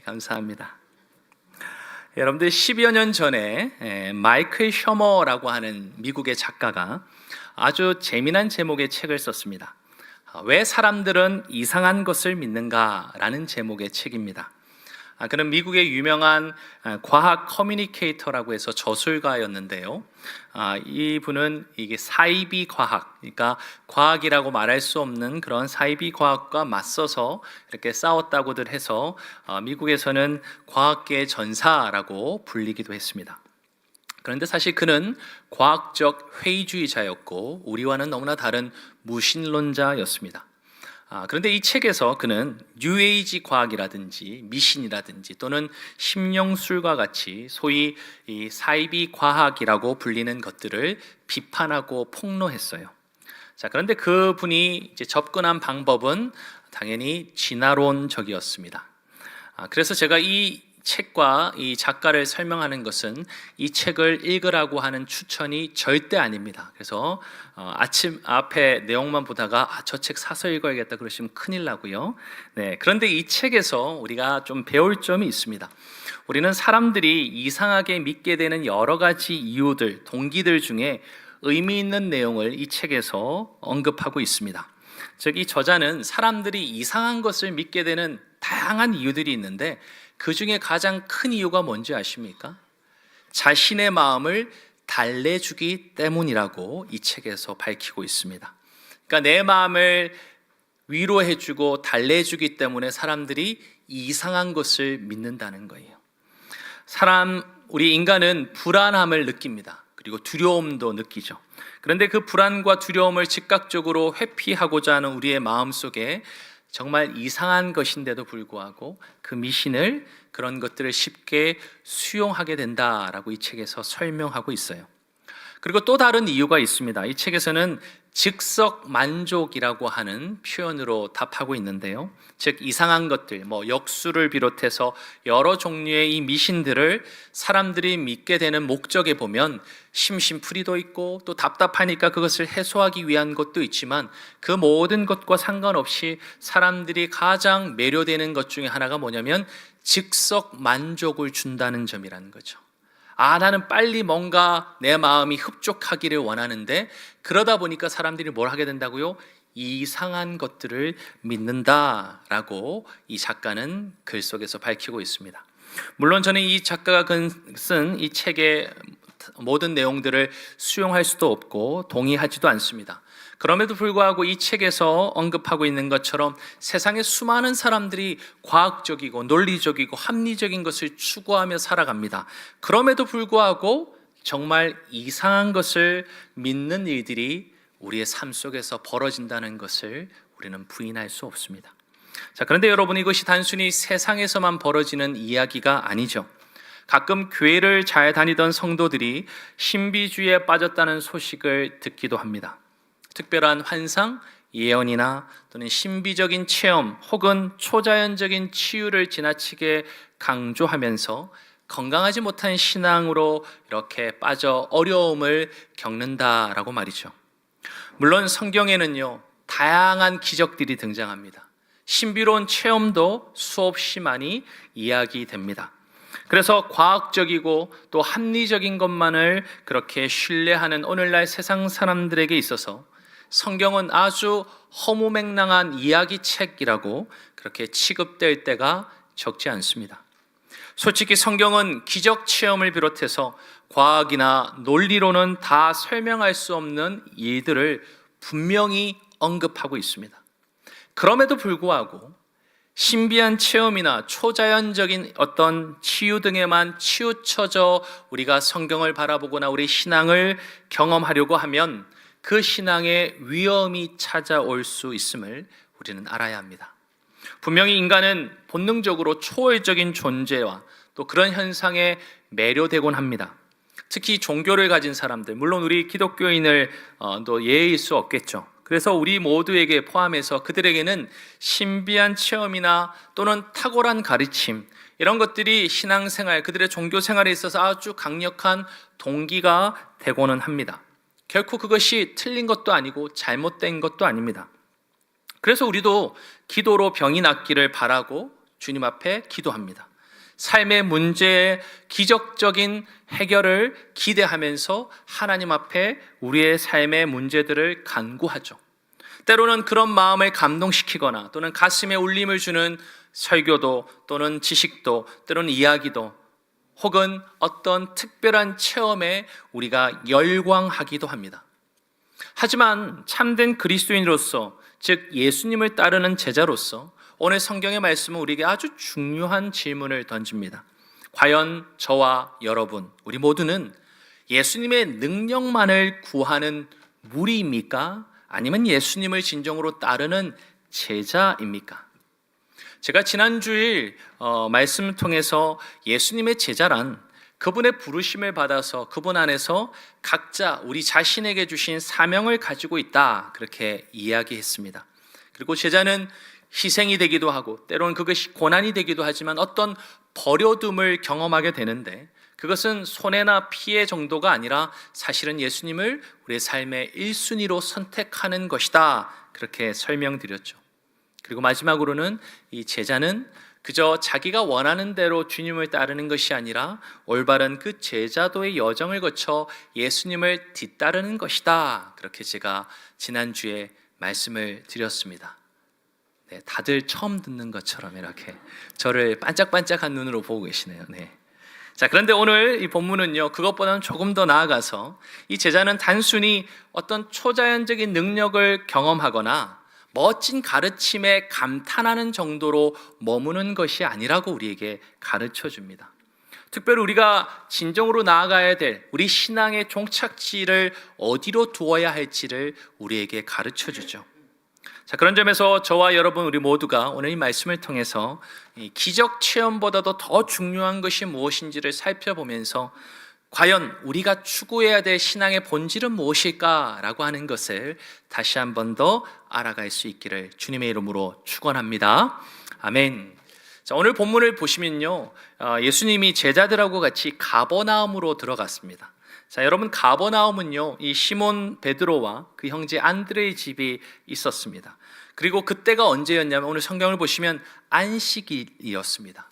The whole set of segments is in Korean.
감사합니다. 여러분들 10여 년 전에 마이클 셔머라고 하는 미국의 작가가 아주 재미난 제목의 책을 썼습니다. 왜 사람들은 이상한 것을 믿는가라는 제목의 책입니다. 그는 미국의 유명한 과학 커뮤니케이터라고 해서 저술가였는데요. 이분은 이게 사이비 과학, 그러니까 과학이라고 말할 수 없는 그런 사이비 과학과 맞서서 이렇게 싸웠다고들 해서 미국에서는 과학계의 전사라고 불리기도 했습니다. 그런데 사실 그는 과학적 회의주의자였고 우리와는 너무나 다른 무신론자였습니다. 그런데 이 책에서 그는 뉴에이지 과학이라든지 미신이라든지 또는 심령술과 같이 소위 이 사이비 과학이라고 불리는 것들을 비판하고 폭로했어요. 그런데 그분이 이제 접근한 방법은 당연히 진화론적이었습니다. 그래서 제가 이 책과 이 작가를 설명하는 것은 이 책을 읽으라고 하는 추천이 절대 아닙니다. 그래서 아침 앞에 내용만 보다가 저 책 사서 읽어야겠다 그러시면 큰일 나고요. 그런데 이 책에서 우리가 좀 배울 점이 있습니다. 우리는 사람들이 이상하게 믿게 되는 여러 가지 이유들, 동기들 중에 의미 있는 내용을 이 책에서 언급하고 있습니다. 즉, 이 저자는 사람들이 이상한 것을 믿게 되는 다양한 이유들이 있는데 그 중에 가장 큰 이유가 뭔지 아십니까? 자신의 마음을 달래주기 때문이라고 이 책에서 밝히고 있습니다. 그러니까 내 마음을 위로해주고 달래주기 때문에 사람들이 이상한 것을 믿는다는 거예요. 우리 인간은 불안함을 느낍니다. 그리고 두려움도 느끼죠. 그런데 그 불안과 두려움을 즉각적으로 회피하고자 하는 우리의 마음 속에 정말 이상한 것인데도 불구하고 그 미신을, 그런 것들을 쉽게 수용하게 된다라고 이 책에서 설명하고 있어요. 그리고 또 다른 이유가 있습니다. 이 책에서는 즉석 만족이라고 하는 표현으로 답하고 있는데요. 즉, 이상한 것들, 역수를 비롯해서 여러 종류의 이 미신들을 사람들이 믿게 되는 목적에 보면 심심풀이도 있고 또 답답하니까 그것을 해소하기 위한 것도 있지만 그 모든 것과 상관없이 사람들이 가장 매료되는 것 중에 하나가 뭐냐면 즉석 만족을 준다는 점이라는 거죠. 나는 빨리 뭔가 내 마음이 흡족하기를 원하는데 그러다 보니까 사람들이 뭘 하게 된다고요? 이상한 것들을 믿는다라고 이 작가는 글 속에서 밝히고 있습니다. 물론 저는 이 작가가 쓴 이 책의 모든 내용들을 수용할 수도 없고 동의하지도 않습니다. 그럼에도 불구하고 이 책에서 언급하고 있는 것처럼 세상에 수많은 사람들이 과학적이고 논리적이고 합리적인 것을 추구하며 살아갑니다. 그럼에도 불구하고 정말 이상한 것을 믿는 일들이 우리의 삶 속에서 벌어진다는 것을 우리는 부인할 수 없습니다. 그런데 여러분, 이것이 단순히 세상에서만 벌어지는 이야기가 아니죠. 가끔 교회를 잘 다니던 성도들이 신비주의에 빠졌다는 소식을 듣기도 합니다. 특별한 환상, 예언이나 또는 신비적인 체험 혹은 초자연적인 치유를 지나치게 강조하면서 건강하지 못한 신앙으로 이렇게 빠져 어려움을 겪는다라고 말이죠. 물론 성경에는요, 다양한 기적들이 등장합니다. 신비로운 체험도 수없이 많이 이야기됩니다. 그래서 과학적이고 또 합리적인 것만을 그렇게 신뢰하는 오늘날 세상 사람들에게 있어서 성경은 아주 허무맹랑한 이야기책이라고 그렇게 취급될 때가 적지 않습니다. 솔직히 성경은 기적 체험을 비롯해서 과학이나 논리로는 다 설명할 수 없는 일들을 분명히 언급하고 있습니다. 그럼에도 불구하고 신비한 체험이나 초자연적인 어떤 치유 등에만 치우쳐져 우리가 성경을 바라보거나 우리 신앙을 경험하려고 하면 그 신앙에 위험이 찾아올 수 있음을 우리는 알아야 합니다. 분명히 인간은 본능적으로 초월적인 존재와 또 그런 현상에 매료되곤 합니다. 특히 종교를 가진 사람들, 물론 우리 기독교인을 또 예외일 수 없겠죠. 그래서 우리 모두에게 포함해서 그들에게는 신비한 체험이나 또는 탁월한 가르침, 이런 것들이 신앙생활, 그들의 종교생활에 있어서 아주 강력한 동기가 되고는 합니다. 결코 그것이 틀린 것도 아니고 잘못된 것도 아닙니다. 그래서 우리도 기도로 병이 낫기를 바라고 주님 앞에 기도합니다. 삶의 문제의 기적적인 해결을 기대하면서 하나님 앞에 우리의 삶의 문제들을 간구하죠. 때로는 그런 마음을 감동시키거나 또는 가슴에 울림을 주는 설교도 또는 지식도 때로는 이야기도 혹은 어떤 특별한 체험에 우리가 열광하기도 합니다. 하지만 참된 그리스도인으로서, 즉 예수님을 따르는 제자로서 오늘 성경의 말씀은 우리에게 아주 중요한 질문을 던집니다. 과연 저와 여러분, 우리 모두는 예수님의 능력만을 구하는 무리입니까? 아니면 예수님을 진정으로 따르는 제자입니까? 제가 지난주일 말씀을 통해서 예수님의 제자란 그분의 부르심을 받아서 그분 안에서 각자 우리 자신에게 주신 사명을 가지고 있다, 그렇게 이야기했습니다. 그리고 제자는 희생이 되기도 하고 때로는 그것이 고난이 되기도 하지만 어떤 버려둠을 경험하게 되는데, 그것은 손해나 피해 정도가 아니라 사실은 예수님을 우리의 삶의 1순위로 선택하는 것이다, 그렇게 설명드렸죠. 그리고 마지막으로는 이 제자는 그저 자기가 원하는 대로 주님을 따르는 것이 아니라 올바른 그 제자도의 여정을 거쳐 예수님을 뒤따르는 것이다, 그렇게 제가 지난주에 말씀을 드렸습니다. 네, 다들 처음 듣는 것처럼 이렇게 저를 반짝반짝한 눈으로 보고 계시네요. 네. 자, 그런데 오늘 이 본문은요, 그것보다는 조금 더 나아가서 이 제자는 단순히 어떤 초자연적인 능력을 경험하거나 멋진 가르침에 감탄하는 정도로 머무는 것이 아니라고 우리에게 가르쳐 줍니다. 특별히 우리가 진정으로 나아가야 될 우리 신앙의 종착지를 어디로 두어야 할지를 우리에게 가르쳐 주죠. 자, 그런 점에서 저와 여러분 우리 모두가 오늘 이 말씀을 통해서 이 기적 체험보다도 더 중요한 것이 무엇인지를 살펴보면서 과연 우리가 추구해야 될 신앙의 본질은 무엇일까라고 하는 것을 다시 한 번 더 알아갈 수 있기를 주님의 이름으로 축원합니다. 아멘. 자, 오늘 본문을 보시면요, 예수님이 제자들하고 같이 가버나움으로 들어갔습니다. 자, 여러분, 가버나움은요, 이 시몬 베드로와 그 형제 안드레의 집이 있었습니다. 그리고 그때가 언제였냐면 오늘 성경을 보시면 안식일이었습니다.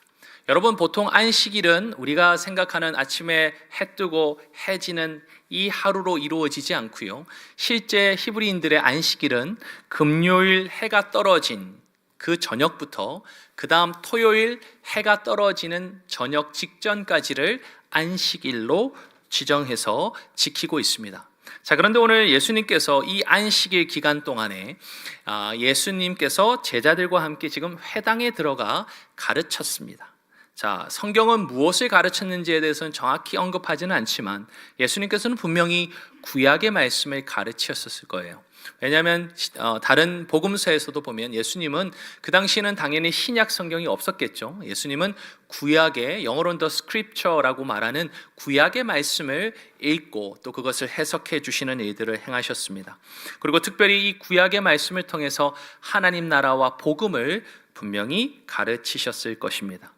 여러분, 보통 안식일은 우리가 생각하는 아침에 해 뜨고 해 지는 이 하루로 이루어지지 않고요, 실제 히브리인들의 안식일은 금요일 해가 떨어진 그 저녁부터 그 다음 토요일 해가 떨어지는 저녁 직전까지를 안식일로 지정해서 지키고 있습니다. 자, 그런데 오늘 예수님께서 이 안식일 기간 동안에 예수님께서 제자들과 함께 지금 회당에 들어가 가르쳤습니다. 자, 성경은 무엇을 가르쳤는지에 대해서는 정확히 언급하지는 않지만 예수님께서는 분명히 구약의 말씀을 가르치셨을 거예요. 왜냐하면 다른 복음서에서도 보면 예수님은 그 당시에는 당연히 신약 성경이 없었겠죠. 예수님은 구약의, 영어로는 The Scripture라고 말하는 구약의 말씀을 읽고 또 그것을 해석해 주시는 일들을 행하셨습니다. 그리고 특별히 이 구약의 말씀을 통해서 하나님 나라와 복음을 분명히 가르치셨을 것입니다.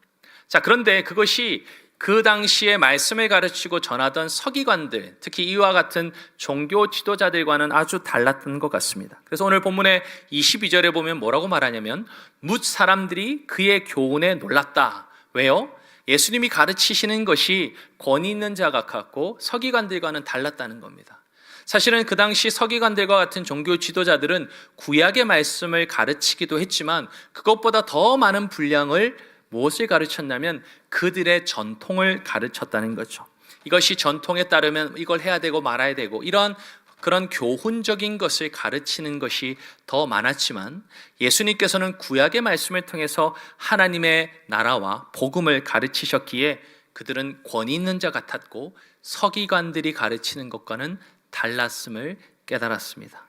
자, 그런데 그것이 그 당시에 말씀을 가르치고 전하던 서기관들, 특히 이와 같은 종교 지도자들과는 아주 달랐던 것 같습니다. 그래서 오늘 본문의 22절에 보면 뭐라고 말하냐면 뭇 사람들이 그의 교훈에 놀랐다. 왜요? 예수님이 가르치시는 것이 권위 있는 자 같았고 서기관들과는 달랐다는 겁니다. 사실은 그 당시 서기관들과 같은 종교 지도자들은 구약의 말씀을 가르치기도 했지만 그것보다 더 많은 분량을 무엇을 가르쳤냐면 그들의 전통을 가르쳤다는 거죠. 이것이 전통에 따르면 이걸 해야 되고 말아야 되고 이런 그런 교훈적인 것을 가르치는 것이 더 많았지만 예수님께서는 구약의 말씀을 통해서 하나님의 나라와 복음을 가르치셨기에 그들은 권위 있는 자 같았고 서기관들이 가르치는 것과는 달랐음을 깨달았습니다.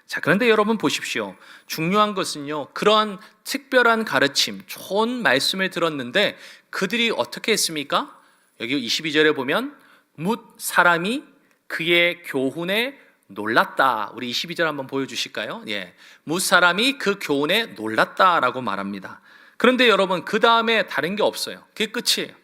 자, 그런데 여러분 보십시오. 중요한 것은요, 그런 특별한 가르침, 좋은 말씀을 들었는데 그들이 어떻게 했습니까? 여기 22절에 보면 뭇 사람이 그의 교훈에 놀랐다. 우리 22절 한번 보여주실까요? 예, 뭇 사람이 그 교훈에 놀랐다라고 말합니다. 그런데 여러분, 그 다음에 다른 게 없어요. 그게 끝이에요.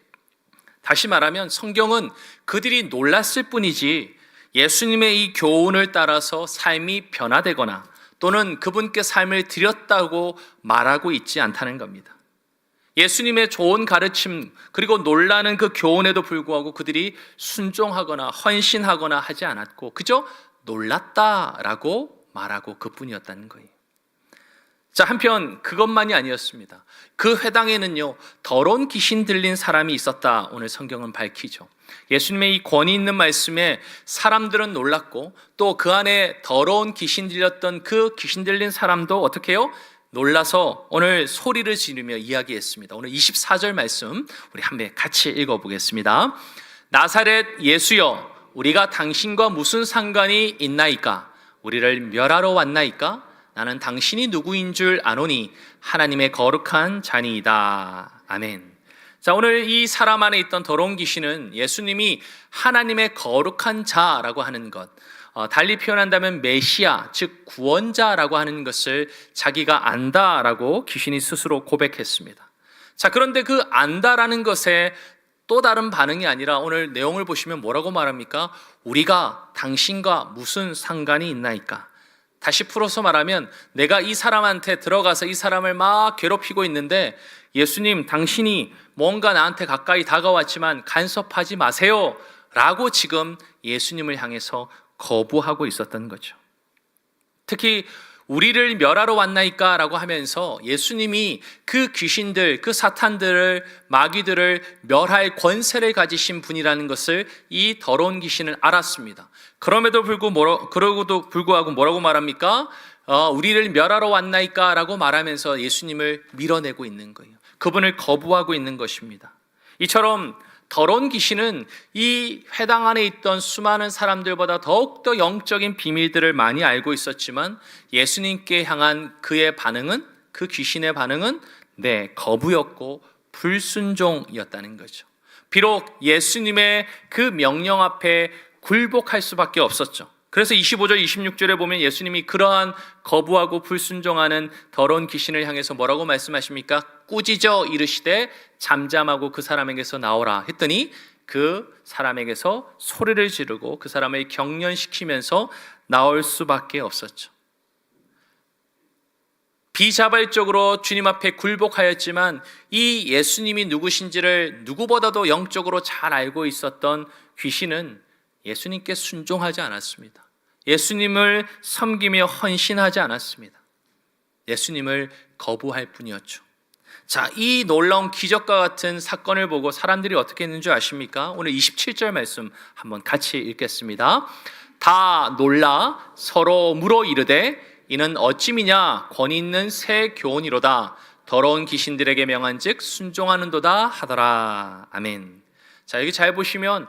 다시 말하면 성경은 그들이 놀랐을 뿐이지 예수님의 이 교훈을 따라서 삶이 변화되거나 또는 그분께 삶을 드렸다고 말하고 있지 않다는 겁니다. 예수님의 좋은 가르침 그리고 놀라는 그 교훈에도 불구하고 그들이 순종하거나 헌신하거나 하지 않았고 그저 놀랐다라고 말하고 그뿐이었다는 거예요. 자, 한편 그것만이 아니었습니다. 그 회당에는요, 더러운 귀신 들린 사람이 있었다. 오늘 성경은 밝히죠. 예수님의 이 권위 있는 말씀에 사람들은 놀랐고 또 그 안에 더러운 귀신 들렸던 그 귀신 들린 사람도 어떻게 해요? 놀라서 오늘 소리를 지르며 이야기했습니다. 오늘 24절 말씀 우리 한번 같이 읽어보겠습니다. 나사렛 예수여, 우리가 당신과 무슨 상관이 있나이까? 우리를 멸하러 왔나이까? 나는 당신이 누구인 줄 아노니 하나님의 거룩한 자니이다. 아멘. 자, 오늘 이 사람 안에 있던 더러운 귀신은 예수님이 하나님의 거룩한 자라고 하는 것, 달리 표현한다면 메시아, 즉 구원자라고 하는 것을 자기가 안다라고 귀신이 스스로 고백했습니다. 자, 그런데 그 안다라는 것에 또 다른 반응이 아니라 오늘 내용을 보시면 뭐라고 말합니까? 우리가 당신과 무슨 상관이 있나이까? 다시 풀어서 말하면 내가 이 사람한테 들어가서 이 사람을 막 괴롭히고 있는데 예수님, 당신이 뭔가 나한테 가까이 다가왔지만 간섭하지 마세요 라고 지금 예수님을 향해서 거부하고 있었던 거죠. 특히 우리를 멸하러 왔나이까 라고 하면서 예수님이 그 귀신들, 그 사탄들을, 마귀들을 멸할 권세를 가지신 분이라는 것을 이 더러운 귀신을 알았습니다. 그럼에도 불구하고 뭐라고 말합니까? 우리를 멸하러 왔나이까 라고 말하면서 예수님을 밀어내고 있는 거예요. 그분을 거부하고 있는 것입니다. 이처럼 더러운 귀신은 이 회당 안에 있던 수많은 사람들보다 더욱더 영적인 비밀들을 많이 알고 있었지만 예수님께 향한 그의 반응은, 그 귀신의 반응은 거부였고 불순종이었다는 거죠. 비록 예수님의 그 명령 앞에 굴복할 수밖에 없었죠. 그래서 25절, 26절에 보면 예수님이 그러한 거부하고 불순종하는 더러운 귀신을 향해서 뭐라고 말씀하십니까? 꾸짖어 이르시되 잠잠하고 그 사람에게서 나오라 했더니 그 사람에게서 소리를 지르고 그 사람을 경련시키면서 나올 수밖에 없었죠. 비자발적으로 주님 앞에 굴복하였지만 이 예수님이 누구신지를 누구보다도 영적으로 잘 알고 있었던 귀신은 예수님께 순종하지 않았습니다. 예수님을 섬기며 헌신하지 않았습니다. 예수님을 거부할 뿐이었죠. 자, 이 놀라운 기적과 같은 사건을 보고 사람들이 어떻게 했는 줄 아십니까? 오늘 27절 말씀 한번 같이 읽겠습니다. 다 놀라 서로 물어 이르되 이는 어찌미냐 권위 있는 새 교훈이로다 더러운 귀신들에게 명한즉 순종하는도다 하더라. 아멘. 자, 여기 잘 보시면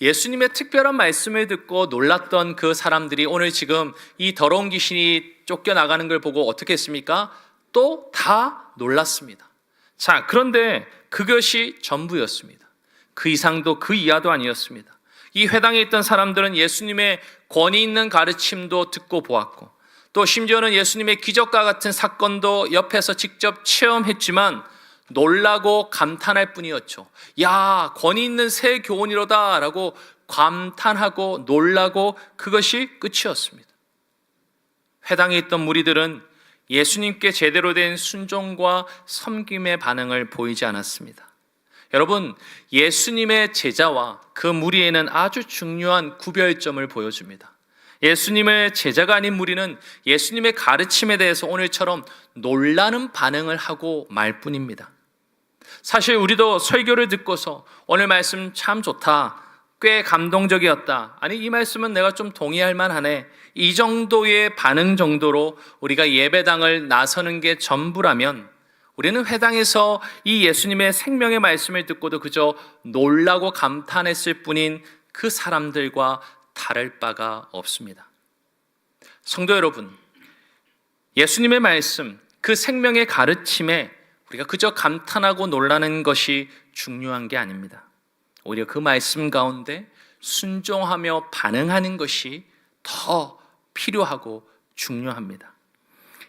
예수님의 특별한 말씀을 듣고 놀랐던 그 사람들이 오늘 지금 이 더러운 귀신이 쫓겨나가는 걸 보고 어떻게 했습니까? 또 다 놀랐습니다. 자, 그런데 그것이 전부였습니다. 그 이상도 그 이하도 아니었습니다. 이 회당에 있던 사람들은 예수님의 권위 있는 가르침도 듣고 보았고 또 심지어는 예수님의 기적과 같은 사건도 옆에서 직접 체험했지만 놀라고 감탄할 뿐이었죠. 야, 권위 있는 새 교훈이로다 라고 감탄하고 놀라고 그것이 끝이었습니다. 회당에 있던 무리들은 예수님께 제대로 된 순종과 섬김의 반응을 보이지 않았습니다. 여러분, 예수님의 제자와 그 무리에는 아주 중요한 구별점을 보여줍니다. 예수님의 제자가 아닌 무리는 예수님의 가르침에 대해서 오늘처럼 놀라는 반응을 하고 말 뿐입니다. 사실 우리도 설교를 듣고서 오늘 말씀 참 좋다, 꽤 감동적이었다, 아니 이 말씀은 내가 좀 동의할 만하네, 이 정도의 반응 정도로 우리가 예배당을 나서는 게 전부라면 우리는 회당에서 이 예수님의 생명의 말씀을 듣고도 그저 놀라고 감탄했을 뿐인 그 사람들과 다를 바가 없습니다. 성도 여러분, 예수님의 말씀, 그 생명의 가르침에 우리가 그저 감탄하고 놀라는 것이 중요한 게 아닙니다. 오히려 그 말씀 가운데 순종하며 반응하는 것이 더 필요하고 중요합니다.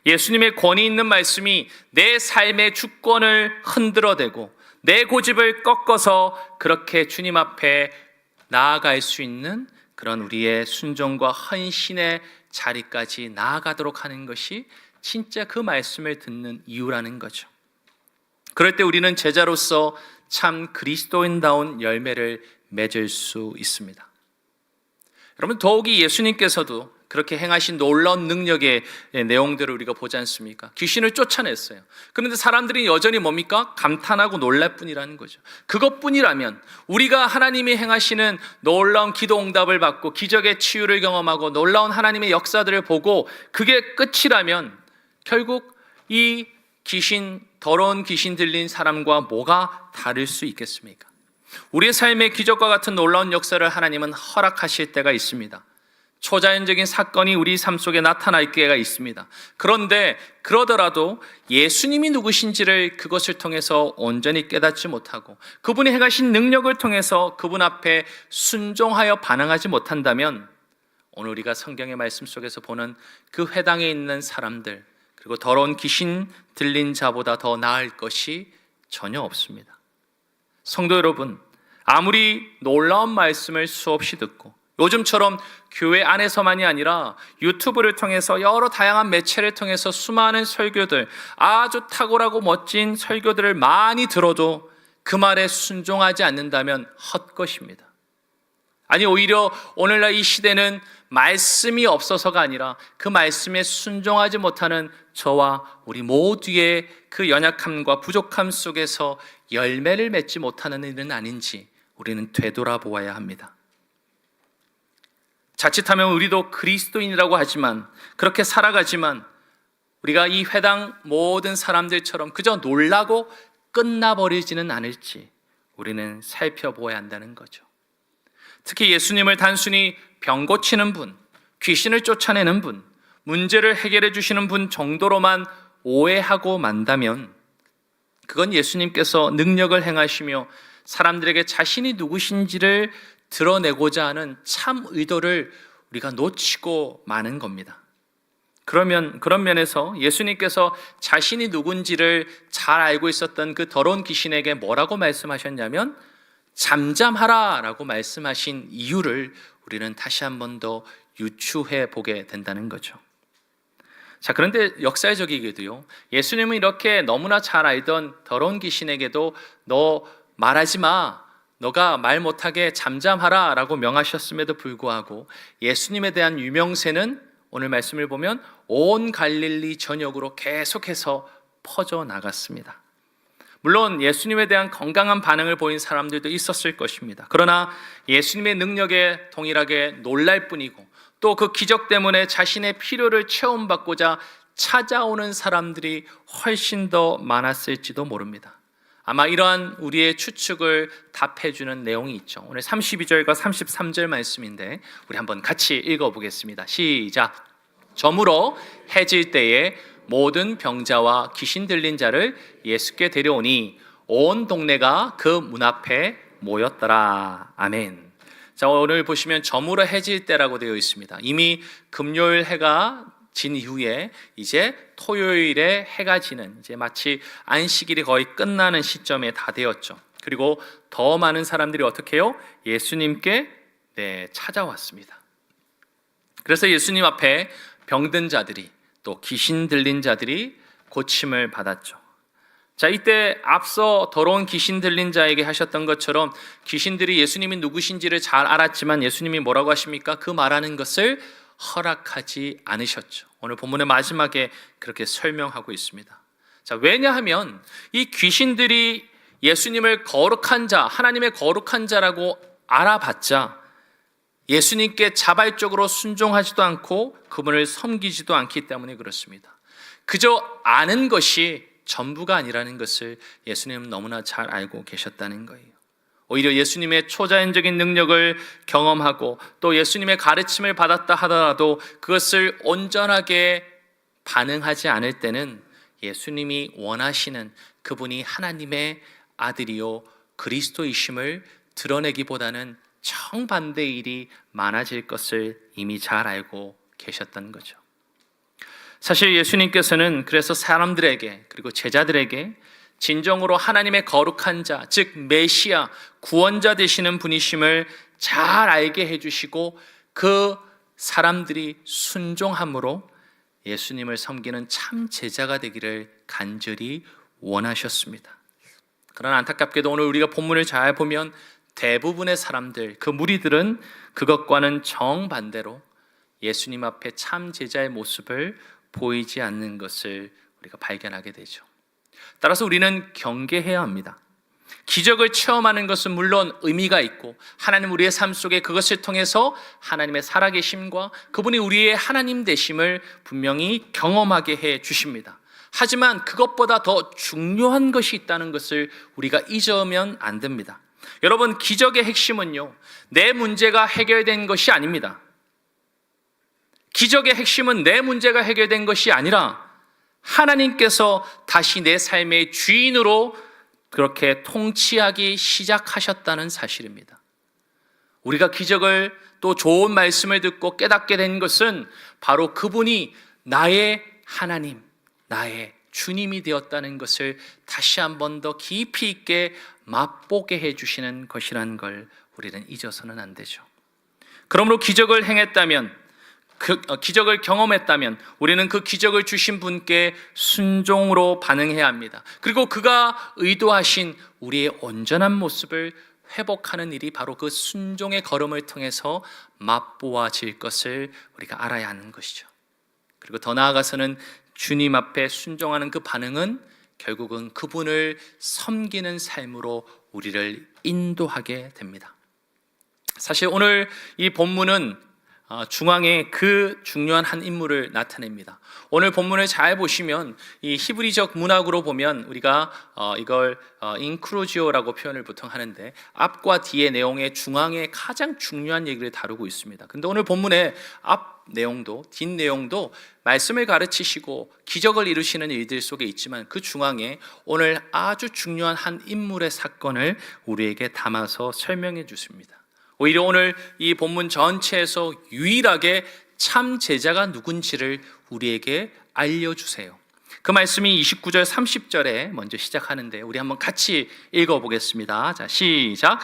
예수님의 권위 있는 말씀이 내 삶의 주권을 흔들어대고 내 고집을 꺾어서 그렇게 주님 앞에 나아갈 수 있는 그런 우리의 순종과 헌신의 자리까지 나아가도록 하는 것이 진짜 그 말씀을 듣는 이유라는 거죠. 그럴 때 우리는 제자로서 참 그리스도인다운 열매를 맺을 수 있습니다. 여러분, 더욱이 예수님께서도 그렇게 행하신 놀라운 능력의 내용들을 우리가 보지 않습니까? 귀신을 쫓아냈어요. 그런데 사람들이 여전히 뭡니까? 감탄하고 놀랄 뿐이라는 거죠. 그것뿐이라면 우리가 하나님이 행하시는 놀라운 기도 응답을 받고 기적의 치유를 경험하고 놀라운 하나님의 역사들을 보고 그게 끝이라면 결국 이 귀신, 더러운 귀신 들린 사람과 뭐가 다를 수 있겠습니까? 우리의 삶의 기적과 같은 놀라운 역사를 하나님은 허락하실 때가 있습니다. 초자연적인 사건이 우리 삶 속에 나타날 때가 있습니다. 그런데 그러더라도 예수님이 누구신지를 그것을 통해서 온전히 깨닫지 못하고 그분이 행하신 능력을 통해서 그분 앞에 순종하여 반응하지 못한다면 오늘 우리가 성경의 말씀 속에서 보는 그 회당에 있는 사람들, 그리고 더러운 귀신 들린 자보다 더 나을 것이 전혀 없습니다. 성도 여러분, 아무리 놀라운 말씀을 수없이 듣고 요즘처럼 교회 안에서만이 아니라 유튜브를 통해서 여러 다양한 매체를 통해서 수많은 설교들, 아주 탁월하고 멋진 설교들을 많이 들어도 그 말에 순종하지 않는다면 헛것입니다. 아니, 오히려 오늘날 이 시대는 말씀이 없어서가 아니라 그 말씀에 순종하지 못하는 저와 우리 모두의 그 연약함과 부족함 속에서 열매를 맺지 못하는 일은 아닌지 우리는 되돌아보아야 합니다. 자칫하면 우리도 그리스도인이라고 하지만, 그렇게 살아가지만 우리가 이 회당 모든 사람들처럼 그저 놀라고 끝나버리지는 않을지 우리는 살펴보아야 한다는 거죠. 특히 예수님을 단순히 병 고치는 분, 귀신을 쫓아내는 분, 문제를 해결해 주시는 분 정도로만 오해하고 만다면 그건 예수님께서 능력을 행하시며 사람들에게 자신이 누구신지를 드러내고자 하는 참 의도를 우리가 놓치고 마는 겁니다. 그런 면에서 예수님께서 자신이 누군지를 잘 알고 있었던 그 더러운 귀신에게 뭐라고 말씀하셨냐면 잠잠하라 라고 말씀하신 이유를 우리는 다시 한 번 더 유추해 보게 된다는 거죠. 자, 그런데 역사적이게도요, 예수님은 이렇게 너무나 잘 알던 더러운 귀신에게도 너 말하지 마, 너가 말 못하게 잠잠하라 라고 명하셨음에도 불구하고 예수님에 대한 유명세는 오늘 말씀을 보면 온 갈릴리 전역으로 계속해서 퍼져나갔습니다. 물론 예수님에 대한 건강한 반응을 보인 사람들도 있었을 것입니다. 그러나 예수님의 능력에 동일하게 놀랄 뿐이고 또 그 기적 때문에 자신의 필요를 체험받고자 찾아오는 사람들이 훨씬 더 많았을지도 모릅니다. 아마 이러한 우리의 추측을 답해주는 내용이 있죠. 오늘 32절과 33절 말씀인데 우리 한번 같이 읽어보겠습니다. 시작. 저물어 해질 때에 모든 병자와 귀신 들린 자를 예수께 데려오니 온 동네가 그 문 앞에 모였더라. 아멘. 자, 오늘 보시면 저물어 해질 때라고 되어 있습니다. 이미 금요일 해가 진 이후에 이제 토요일에 해가 지는, 이제 마치 안식일이 거의 끝나는 시점에 다 되었죠. 그리고 더 많은 사람들이 어떻게 해요? 예수님께 찾아왔습니다. 그래서 예수님 앞에 병든 자들이, 또 귀신 들린 자들이 고침을 받았죠. 자, 이때 앞서 더러운 귀신 들린 자에게 하셨던 것처럼 귀신들이 예수님이 누구신지를 잘 알았지만 예수님이 뭐라고 하십니까? 그 말하는 것을 허락하지 않으셨죠. 오늘 본문의 마지막에 그렇게 설명하고 있습니다. 자, 왜냐하면 이 귀신들이 예수님을 거룩한 자, 하나님의 거룩한 자라고 알아봤자 예수님께 자발적으로 순종하지도 않고 그분을 섬기지도 않기 때문에 그렇습니다. 그저 아는 것이 전부가 아니라는 것을 예수님은 너무나 잘 알고 계셨다는 거예요. 오히려 예수님의 초자연적인 능력을 경험하고 또 예수님의 가르침을 받았다 하더라도 그것을 온전하게 반응하지 않을 때는 예수님이 원하시는 그분이 하나님의 아들이요 그리스도이심을 드러내기보다는 정반대의 일이 많아질 것을 이미 잘 알고 계셨던 거죠. 사실 예수님께서는 그래서 사람들에게 그리고 제자들에게 진정으로 하나님의 거룩한 자, 즉 메시아, 구원자 되시는 분이심을 잘 알게 해주시고 그 사람들이 순종함으로 예수님을 섬기는 참 제자가 되기를 간절히 원하셨습니다. 그러나 안타깝게도 오늘 우리가 본문을 잘 보면 대부분의 사람들, 그 무리들은 그것과는 정반대로 예수님 앞에 참 제자의 모습을 보이지 않는 것을 우리가 발견하게 되죠. 따라서 우리는 경계해야 합니다. 기적을 체험하는 것은 물론 의미가 있고 하나님 우리의 삶 속에 그것을 통해서 하나님의 살아계심과 그분이 우리의 하나님 되심을 분명히 경험하게 해 주십니다. 하지만 그것보다 더 중요한 것이 있다는 것을 우리가 잊으면 안 됩니다. 여러분, 기적의 핵심은요, 내 문제가 해결된 것이 아닙니다. 기적의 핵심은 내 문제가 해결된 것이 아니라 하나님께서 다시 내 삶의 주인으로 그렇게 통치하기 시작하셨다는 사실입니다. 우리가 기적을 또 좋은 말씀을 듣고 깨닫게 된 것은 바로 그분이 나의 하나님, 나의 주님이 되었다는 것을 다시 한 번 더 깊이 있게 맛보게 해주시는 것이라는 걸 우리는 잊어서는 안 되죠. 그러므로 기적을 행했다면, 기적을 경험했다면 우리는 그 기적을 주신 분께 순종으로 반응해야 합니다. 그리고 그가 의도하신 우리의 온전한 모습을 회복하는 일이 바로 그 순종의 걸음을 통해서 맛보아질 것을 우리가 알아야 하는 것이죠. 그리고 더 나아가서는 주님 앞에 순종하는 그 반응은 결국은 그분을 섬기는 삶으로 우리를 인도하게 됩니다. 사실 오늘 이 본문은 중앙에 그 중요한 한 인물을 나타냅니다. 오늘 본문을 잘 보시면 이 히브리적 문학으로 보면 우리가 이걸 인크루지오라고 표현을 보통 하는데 앞과 뒤의 내용의 중앙에 가장 중요한 얘기를 다루고 있습니다. 근데 오늘 본문의 앞 내용도 뒷 내용도 말씀을 가르치시고 기적을 이루시는 일들 속에 있지만 그 중앙에 오늘 아주 중요한 한 인물의 사건을 우리에게 담아서 설명해 주십니다. 오히려 오늘 이 본문 전체에서 유일하게 참 제자가 누군지를 우리에게 알려주세요. 그 말씀이 29절 30절에 먼저 시작하는데 우리 한번 같이 읽어보겠습니다. 자, 시작.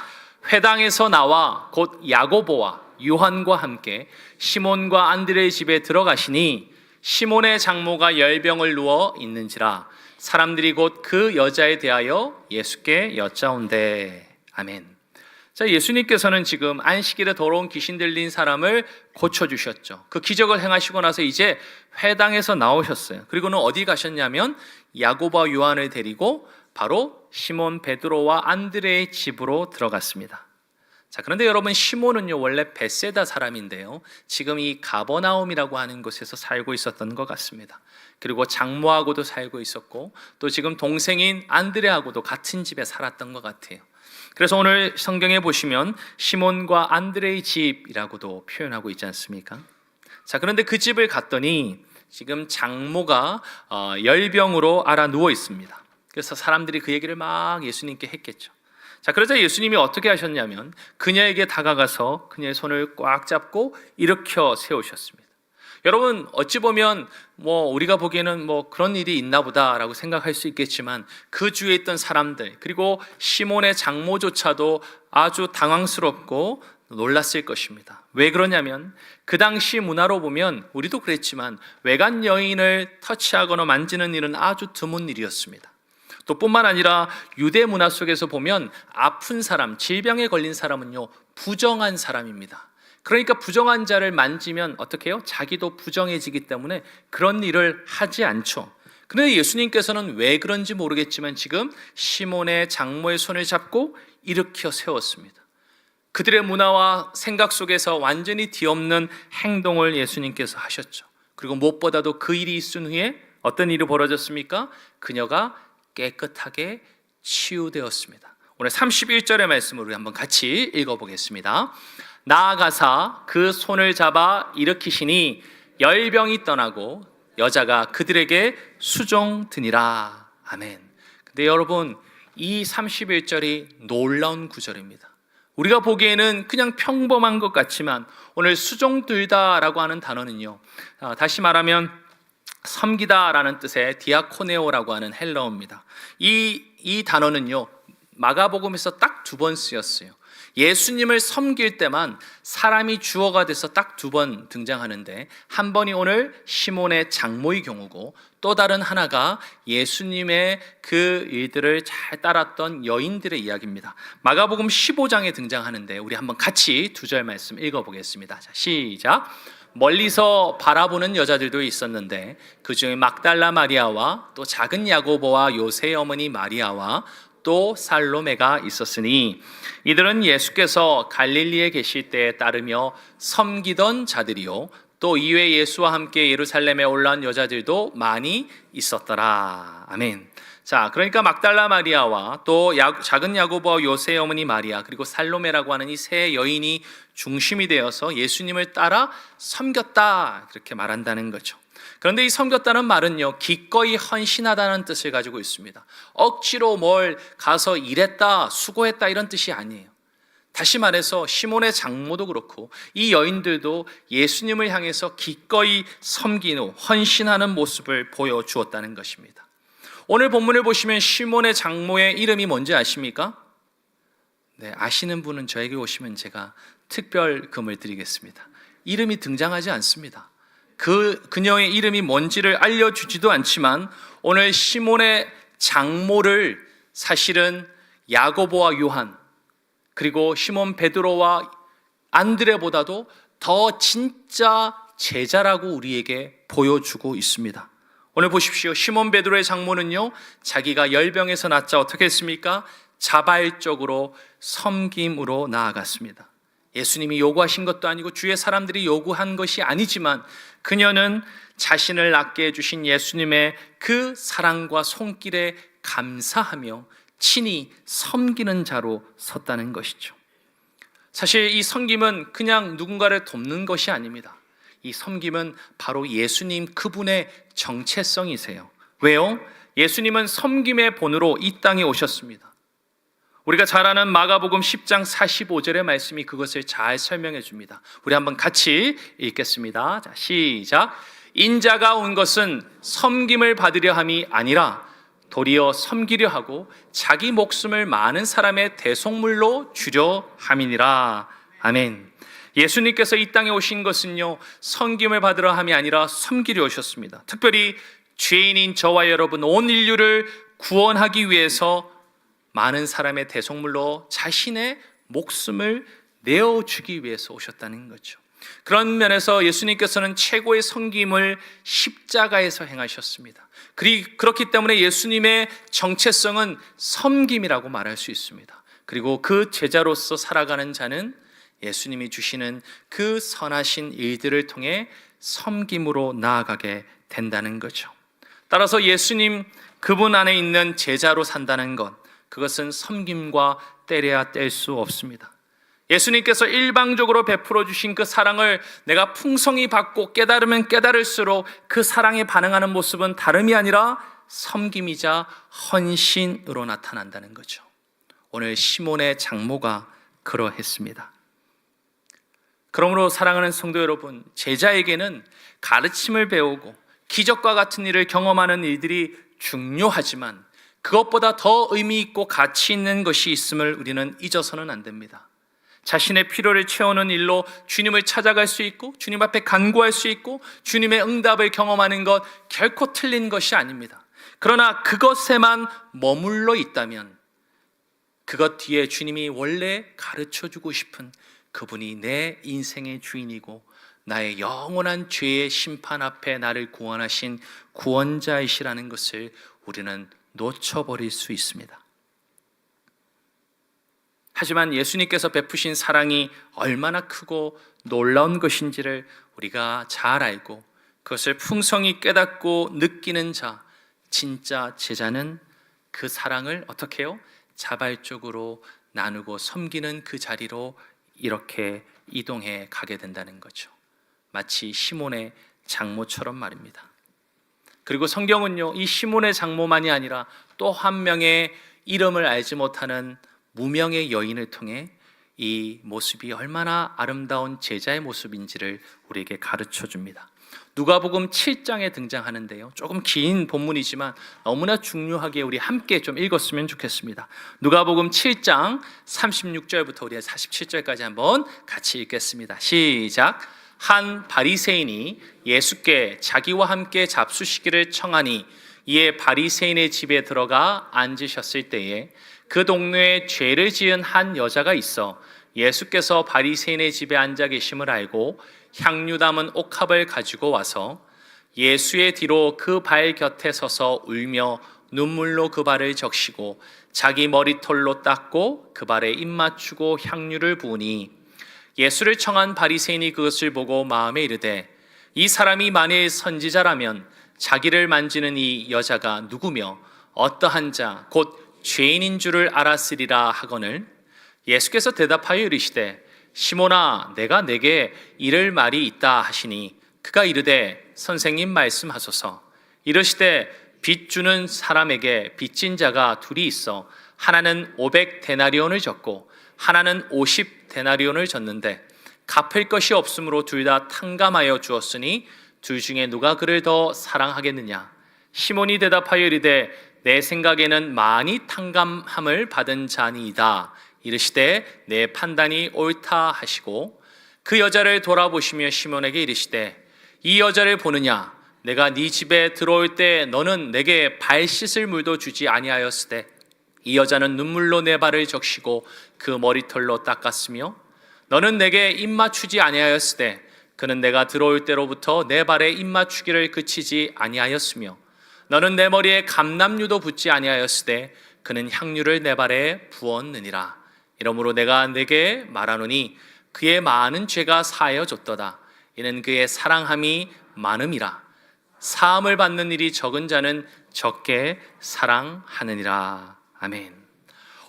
회당에서 나와 곧 야고보와 요한과 함께 시몬과 안드레의 집에 들어가시니 시몬의 장모가 열병을 누워 있는지라 사람들이 곧 그 여자에 대하여 예수께 여짜온대. 아멘. 자, 예수님께서는 지금 안식일에 더러운 귀신 들린 사람을 고쳐주셨죠. 그 기적을 행하시고 나서 이제 회당에서 나오셨어요. 그리고는 어디 가셨냐면 야고보와 요한을 데리고 바로 시몬 베드로와 안드레의 집으로 들어갔습니다. 자, 그런데 여러분, 시몬은요 원래 벳세다 사람인데요, 지금 이 가버나움이라고 하는 곳에서 살고 있었던 것 같습니다. 그리고 장모하고도 살고 있었고 또 지금 동생인 안드레하고도 같은 집에 살았던 것 같아요. 그래서 오늘 성경에 보시면 시몬과 안드레의 집이라고도 표현하고 있지 않습니까? 자, 그런데 그 집을 갔더니 지금 장모가 열병으로 앓아 누워 있습니다. 그래서 사람들이 그 얘기를 막 예수님께 했겠죠. 자, 그러자 예수님이 어떻게 하셨냐면 그녀에게 다가가서 그녀의 손을 꽉 잡고 일으켜 세우셨습니다. 여러분, 어찌 보면 우리가 보기에는 그런 일이 있나 보다라고 생각할 수 있겠지만 그 주위에 있던 사람들, 그리고 시몬의 장모조차도 아주 당황스럽고 놀랐을 것입니다. 왜 그러냐면 그 당시 문화로 보면 우리도 그랬지만 외간 여인을 터치하거나 만지는 일은 아주 드문 일이었습니다. 또 뿐만 아니라 유대 문화 속에서 보면 아픈 사람, 질병에 걸린 사람은요 부정한 사람입니다. 그러니까 부정한 자를 만지면 어떻게 해요? 자기도 부정해지기 때문에 그런 일을 하지 않죠. 그런데 예수님께서는 왜 그런지 모르겠지만 지금 시몬의 장모의 손을 잡고 일으켜 세웠습니다. 그들의 문화와 생각 속에서 완전히 뒤엎는 행동을 예수님께서 하셨죠. 그리고 무엇보다도 그 일이 있은 후에 어떤 일이 벌어졌습니까? 그녀가 깨끗하게 치유되었습니다. 오늘 31절의 말씀을 우리 한번 같이 읽어보겠습니다. 나아가사 그 손을 잡아 일으키시니 열병이 떠나고 여자가 그들에게 수종드니라. 아멘. 근데 여러분, 이 31절이 놀라운 구절입니다. 우리가 보기에는 그냥 평범한 것 같지만 오늘 수종들다라고 하는 단어는요, 다시 말하면 섬기다라는 뜻의 디아코네오라고 하는 헬라어입니다. 이 단어는요 마가복음에서 딱 2번 쓰였어요. 예수님을 섬길 때만 사람이 주어가 돼서 딱 2번 등장하는데, 한 번이 오늘 시몬의 장모의 경우고, 또 다른 하나가 예수님의 그 일들을 잘 따랐던 여인들의 이야기입니다. 마가복음 15장에 등장하는데 우리 한번 같이 2절 말씀 읽어보겠습니다. 자, 시작. 멀리서 바라보는 여자들도 있었는데 그 중에 막달라 마리아와 또 작은 야고보와 요새의 어머니 마리아와 또 살로메가 있었으니, 이들은 예수께서 갈릴리에 계실 때에 따르며 섬기던 자들이요 또 이외 예수와 함께 예루살렘에 올라온 여자들도 많이 있었더라. 아멘. 자, 그러니까 막달라 마리아와 또 작은 야고보와 요새의 어머니 마리아, 그리고 살로메라고 하는 이 세 여인이 중심이 되어서 예수님을 따라 섬겼다, 그렇게 말한다는 거죠. 그런데 이 섬겼다는 말은요, 기꺼이 헌신하다는 뜻을 가지고 있습니다. 억지로 뭘 가서 일했다, 수고했다, 이런 뜻이 아니에요. 다시 말해서 시몬의 장모도 그렇고 이 여인들도 예수님을 향해서 기꺼이 섬기는, 헌신하는 모습을 보여주었다는 것입니다. 오늘 본문을 보시면 시몬의 장모의 이름이 뭔지 아십니까? 네, 아시는 분은 저에게 오시면 제가 특별금을 드리겠습니다. 이름이 등장하지 않습니다. 그녀의 이름이 뭔지를 알려주지도 않지만 오늘 시몬의 장모를 사실은 야고보와 요한, 그리고 시몬 베드로와 안드레보다도 더 진짜 제자라고 우리에게 보여주고 있습니다. 오늘 보십시오. 시몬 베드로의 장모는요, 자기가 열병에서 낫자 어떻게 했습니까? 자발적으로 섬김으로 나아갔습니다. 예수님이 요구하신 것도 아니고 주의 사람들이 요구한 것이 아니지만 그녀는 자신을 낫게 해주신 예수님의 그 사랑과 손길에 감사하며 친히 섬기는 자로 섰다는 것이죠. 사실 이 섬김은 그냥 누군가를 돕는 것이 아닙니다. 이 섬김은 바로 예수님 그분의 정체성이세요. 왜요? 예수님은 섬김의 본으로 이 땅에 오셨습니다. 우리가 잘 아는 마가복음 10장 45절의 말씀이 그것을 잘 설명해 줍니다. 우리 한번 같이 읽겠습니다. 자, 시작. 인자가 온 것은 섬김을 받으려 함이 아니라 도리어 섬기려 하고 자기 목숨을 많은 사람의 대속물로 주려 함이니라. 아멘. 예수님께서 이 땅에 오신 것은요, 섬김을 받으려 함이 아니라 섬기려 오셨습니다. 특별히 죄인인 저와 여러분 온 인류를 구원하기 위해서 많은 사람의 대속물로 자신의 목숨을 내어주기 위해서 오셨다는 거죠. 그런 면에서 예수님께서는 최고의 섬김을 십자가에서 행하셨습니다. 그렇기 때문에 예수님의 정체성은 섬김이라고 말할 수 있습니다. 그리고 그 제자로서 살아가는 자는 예수님이 주시는 그 선하신 일들을 통해 섬김으로 나아가게 된다는 거죠. 따라서 예수님 그분 안에 있는 제자로 산다는 것, 그것은 섬김과 떼려야 뗄 수 없습니다. 예수님께서 일방적으로 베풀어 주신 그 사랑을 내가 풍성히 받고 깨달으면 깨달을수록 그 사랑에 반응하는 모습은 다름이 아니라 섬김이자 헌신으로 나타난다는 거죠. 오늘 시몬의 장모가 그러했습니다. 그러므로 사랑하는 성도 여러분, 제자에게는 가르침을 배우고 기적과 같은 일을 경험하는 일들이 중요하지만 그것보다 더 의미 있고 가치 있는 것이 있음을 우리는 잊어서는 안 됩니다. 자신의 필요를 채우는 일로 주님을 찾아갈 수 있고 주님 앞에 간구할 수 있고 주님의 응답을 경험하는 것 결코 틀린 것이 아닙니다. 그러나 그것에만 머물러 있다면 그것 뒤에 주님이 원래 가르쳐주고 싶은 그분이 내 인생의 주인이고 나의 영원한 죄의 심판 앞에 나를 구원하신 구원자이시라는 것을 우리는 놓쳐버릴 수 있습니다. 하지만 예수님께서 베푸신 사랑이 얼마나 크고 놀라운 것인지를 우리가 잘 알고 그것을 풍성히 깨닫고 느끼는 자, 진짜 제자는 그 사랑을 어떻게 해요? 자발적으로 나누고 섬기는 그 자리로 이렇게 이동해 가게 된다는 거죠. 마치 시몬의 장모처럼 말입니다. 그리고 성경은요, 이 시몬의 장모만이 아니라 또 한 명의 이름을 알지 못하는 무명의 여인을 통해 이 모습이 얼마나 아름다운 제자의 모습인지를 우리에게 가르쳐 줍니다. 누가복음 7장에 등장하는데요. 조금 긴 본문이지만 너무나 중요하게 우리 함께 좀 읽었으면 좋겠습니다. 누가복음 7장 36절부터 우리 47절까지 한번 같이 읽겠습니다. 시작. 한 바리새인이 예수께 자기와 함께 잡수시기를 청하니 이에 바리새인의 집에 들어가 앉으셨을 때에 그 동네에 죄를 지은 한 여자가 있어 예수께서 바리새인의 집에 앉아 계심을 알고 향유 담은 옥합을 가지고 와서 예수의 뒤로 그 발 곁에 서서 울며 눈물로 그 발을 적시고 자기 머리털로 닦고 그 발에 입 맞추고 향유를 부으니 예수를 청한 바리새인이 그것을 보고 마음에 이르되 이 사람이 만일 선지자라면 자기를 만지는 이 여자가 누구며 어떠한 자 곧 죄인인 줄을 알았으리라 하거늘 예수께서 대답하여 이르시되 시몬아 내가 내게 이를 말이 있다 하시니 그가 이르되 선생님 말씀하소서. 이르시되 빚 주는 사람에게 빚진 자가 둘이 있어 하나는 500데나리온을 졌고 하나는 50데나리온을 졌는데 갚을 것이 없으므로 둘 다 탕감하여 주었으니 둘 중에 누가 그를 더 사랑하겠느냐. 시몬이 대답하여 이르되 내 생각에는 많이 탕감함을 받은 자니이다. 이르시되 내 판단이 옳다 하시고 그 여자를 돌아보시며 시몬에게 이르시되 이 여자를 보느냐. 내가 네 집에 들어올 때 너는 내게 발 씻을 물도 주지 아니하였으되 이 여자는 눈물로 내 발을 적시고 그 머리털로 닦았으며 너는 내게 입 맞추지 아니하였으되 그는 내가 들어올 때로부터 내 발에 입 맞추기를 그치지 아니하였으며 너는 내 머리에 감람유도 붓지 아니하였으되 그는 향유를 내 발에 부었느니라. 이러므로 내가 내게 말하노니 그의 많은 죄가 사하여졌도다. 이는 그의 사랑함이 많음이라. 사함을 받는 일이 적은 자는 적게 사랑하느니라. 아멘.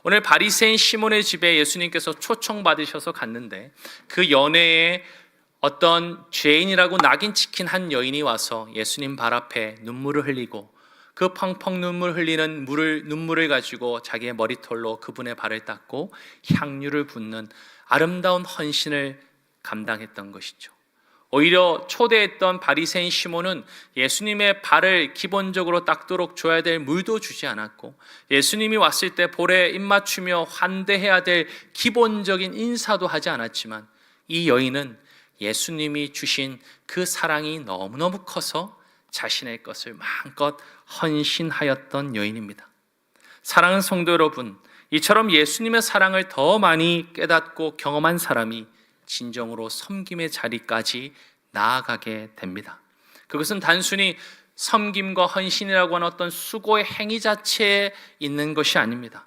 오늘 바리새인 시몬의 집에 예수님께서 초청받으셔서 갔는데 그 연회에 어떤 죄인이라고 낙인 찍힌 한 여인이 와서 예수님 발 앞에 눈물을 흘리고 그 펑펑 눈물 흘리는 눈물을 가지고 자기의 머리털로 그분의 발을 닦고 향유를 붓는 아름다운 헌신을 감당했던 것이죠. 오히려 초대했던 바리새인 시몬은 예수님의 발을 기본적으로 닦도록 줘야 될 물도 주지 않았고 예수님이 왔을 때 볼에 입 맞추며 환대해야 될 기본적인 인사도 하지 않았지만 이 여인은 예수님이 주신 그 사랑이 너무너무 커서 자신의 것을 마음껏 헌신하였던 여인입니다. 사랑하는 성도 여러분, 이처럼 예수님의 사랑을 더 많이 깨닫고 경험한 사람이 진정으로 섬김의 자리까지 나아가게 됩니다. 그것은 단순히 섬김과 헌신이라고 하는 어떤 수고의 행위 자체에 있는 것이 아닙니다.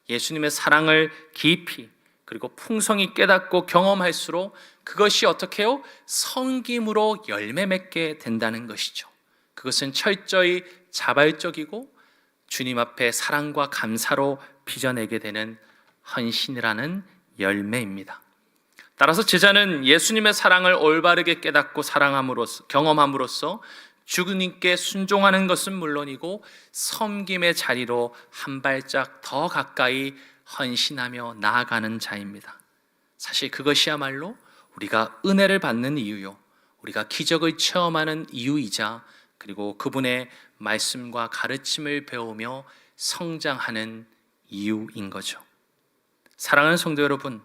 예수님의 사랑을 깊이 그리고 풍성히 깨닫고 경험할수록 그것이 어떻게 해요? 섬김으로 열매 맺게 된다는 것이죠. 그것은 철저히 자발적이고 주님 앞에 사랑과 감사로 빚어내게 되는 헌신이라는 열매입니다. 따라서 제자는 예수님의 사랑을 올바르게 깨닫고 사랑함으로써 경험함으로써 주님께 순종하는 것은 물론이고 섬김의 자리로 한 발짝 더 가까이 헌신하며 나아가는 자입니다. 사실 그것이야말로 우리가 은혜를 받는 이유요, 우리가 기적을 체험하는 이유이자 그리고 그분의 말씀과 가르침을 배우며 성장하는 이유인 거죠. 사랑하는 성도 여러분,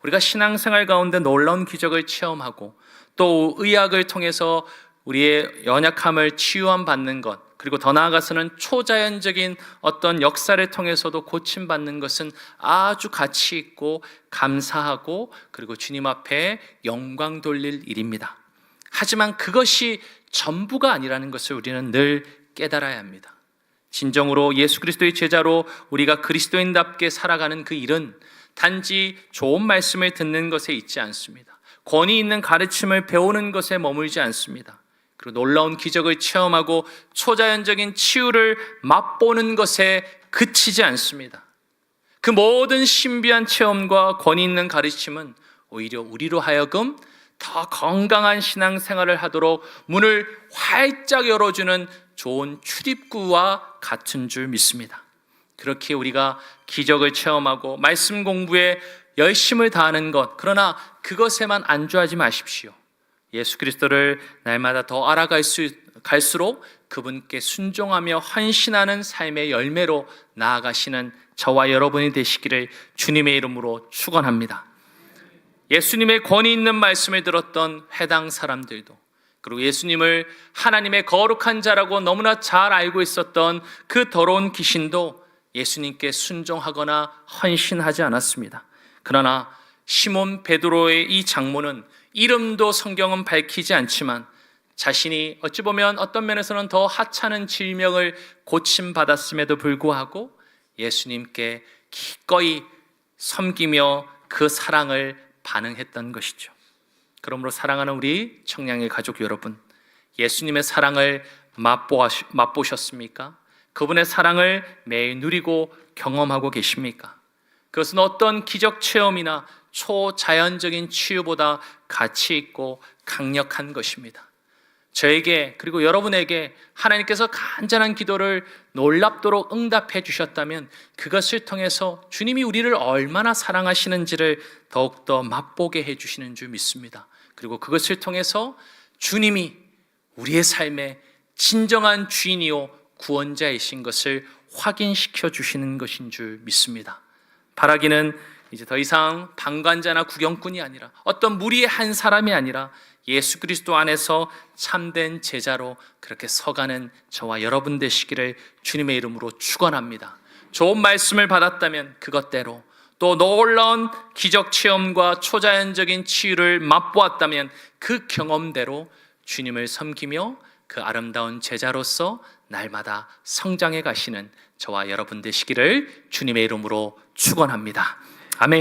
우리가 신앙생활 가운데 놀라운 기적을 체험하고 또 의학을 통해서 우리의 연약함을 치유함 받는 것, 그리고 더 나아가서는 초자연적인 어떤 역사를 통해서도 고침받는 것은 아주 가치 있고 감사하고 그리고 주님 앞에 영광 돌릴 일입니다. 하지만 그것이 전부가 아니라는 것을 우리는 늘 깨달아야 합니다. 진정으로 예수 그리스도의 제자로 우리가 그리스도인답게 살아가는 그 일은 단지 좋은 말씀을 듣는 것에 있지 않습니다. 권위 있는 가르침을 배우는 것에 머물지 않습니다. 그리고 놀라운 기적을 체험하고 초자연적인 치유를 맛보는 것에 그치지 않습니다. 그 모든 신비한 체험과 권위 있는 가르침은 오히려 우리로 하여금 더 건강한 신앙생활을 하도록 문을 활짝 열어주는 좋은 출입구와 같은 줄 믿습니다. 그렇게 우리가 기적을 체험하고 말씀 공부에 열심을 다하는 것, 그러나 그것에만 안주하지 마십시오. 예수 그리스도를 날마다 더 갈수록 그분께 순종하며 헌신하는 삶의 열매로 나아가시는 저와 여러분이 되시기를 주님의 이름으로 축원합니다. 예수님의 권위 있는 말씀을 들었던 회당 사람들도, 그리고 예수님을 하나님의 거룩한 자라고 너무나 잘 알고 있었던 그 더러운 귀신도 예수님께 순종하거나 헌신하지 않았습니다. 그러나 시몬 베드로의 이 장모는 이름도 성경은 밝히지 않지만 자신이 어찌 보면 어떤 면에서는 더 하찮은 질병을 고침받았음에도 불구하고 예수님께 기꺼이 섬기며 그 사랑을 반응했던 것이죠. 그러므로 사랑하는 우리 청량의 가족 여러분, 예수님의 사랑을 맛보셨습니까? 그분의 사랑을 매일 누리고 경험하고 계십니까? 그것은 어떤 기적 체험이나 초자연적인 치유보다 가치 있고 강력한 것입니다. 저에게 그리고 여러분에게 하나님께서 간절한 기도를 놀랍도록 응답해 주셨다면 그것을 통해서 주님이 우리를 얼마나 사랑하시는지를 더욱더 맛보게 해 주시는 줄 믿습니다. 그리고 그것을 통해서 주님이 우리의 삶의 진정한 주인이요 구원자이신 것을 확인시켜 주시는 것인 줄 믿습니다. 바라기는 이제 더 이상 방관자나 구경꾼이 아니라 어떤 무리의 한 사람이 아니라 예수 그리스도 안에서 참된 제자로 그렇게 서가는 저와 여러분 되시기를 주님의 이름으로 축원합니다. 좋은 말씀을 받았다면 그것대로, 또 놀라운 기적 체험과 초자연적인 치유를 맛보았다면 그 경험대로 주님을 섬기며 그 아름다운 제자로서 날마다 성장해 가시는 저와 여러분 되시기를 주님의 이름으로 축원합니다. 아멘.